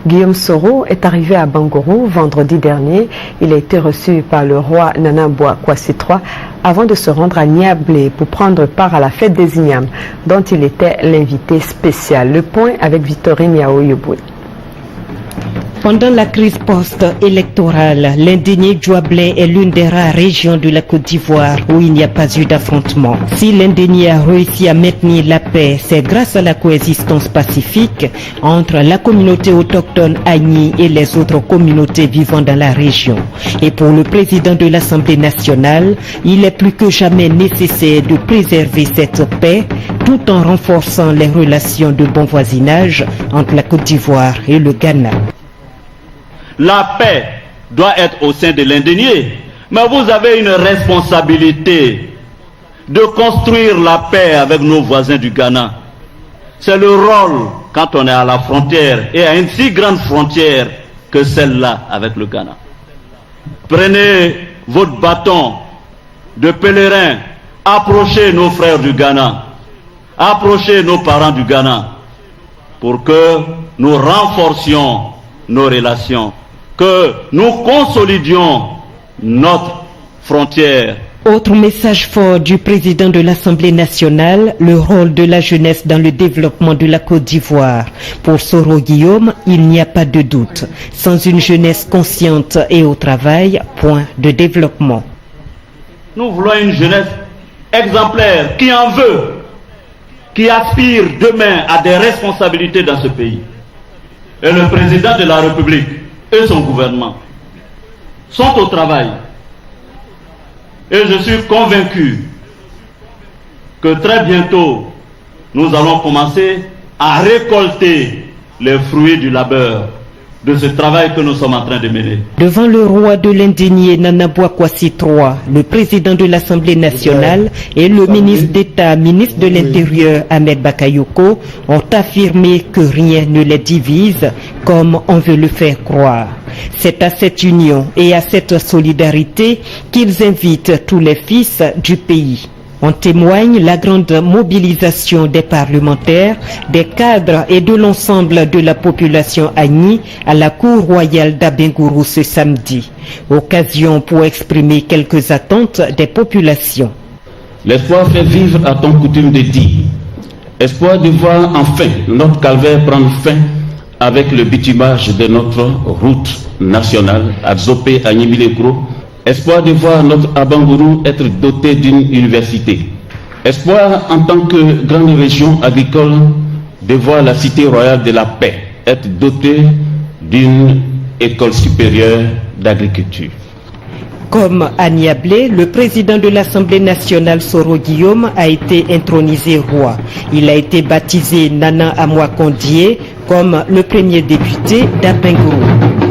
Guillaume Soro est arrivé à Bangoro vendredi dernier. Il a été reçu par le roi Nana Bouakwasi III avant de se rendre à Niablé pour prendre part à la fête des Ignames, dont il était l'invité spécial. Le point avec Victorine Yao-Yoboué. Pendant la crise post-électorale, l'indigné Djouablé est l'une des rares régions de la Côte d'Ivoire où il n'y a pas eu d'affrontement. Si l'indigné a réussi à maintenir la paix, c'est grâce à la coexistence pacifique entre la communauté autochtone Agni et les autres communautés vivant dans la région. Et pour le président de l'Assemblée nationale, il est plus que jamais nécessaire de préserver cette paix tout en renforçant les relations de bon voisinage entre la Côte d'Ivoire et le Ghana. La paix doit être au sein de l'indigné, mais vous avez une responsabilité de construire la paix avec nos voisins du Ghana. C'est le rôle quand on est à la frontière et à une si grande frontière que celle-là avec le Ghana. Prenez votre bâton de pèlerin, approchez nos frères du Ghana, approchez nos parents du Ghana pour que nous renforcions nos relations, que nous consolidions notre frontière. Autre message fort du président de l'Assemblée nationale, le rôle de la jeunesse dans le développement de la Côte d'Ivoire. Pour Soro Guillaume, il n'y a pas de doute. Sans une jeunesse consciente et au travail, point de développement. Nous voulons une jeunesse exemplaire qui en veut, qui aspire demain à des responsabilités dans ce pays. Et le président de la République et son gouvernement sont au travail. Et je suis convaincu que très bientôt, nous allons commencer à récolter les fruits du labeur de ce travail que nous sommes en train de mener. Devant le roi de l'indigné Nana Bouakwasi III, le président de l'Assemblée nationale et le ministre d'État, ministre de l'Intérieur Ahmed Bakayoko ont affirmé que rien ne les divise comme on veut le faire croire. C'est à cette union et à cette solidarité qu'ils invitent tous les fils du pays. En témoigne la grande mobilisation des parlementaires, des cadres et de l'ensemble de la population Agni à la cour royale d'Abengourou ce samedi. Occasion pour exprimer quelques attentes des populations. L'espoir fait vivre à ton coutume de dire. Espoir de voir enfin notre calvaire prendre fin avec le bitumage de notre route nationale à Zopé à Nibilekro. Espoir de voir notre Abangourou être doté d'une université. Espoir en tant que grande région agricole de voir la cité royale de la paix être dotée d'une école supérieure d'agriculture. Comme à Niablé, le président de l'Assemblée nationale Soro Guillaume a été intronisé roi. Il a été baptisé Nana Amwa Kondié comme le premier député d'Abengourou.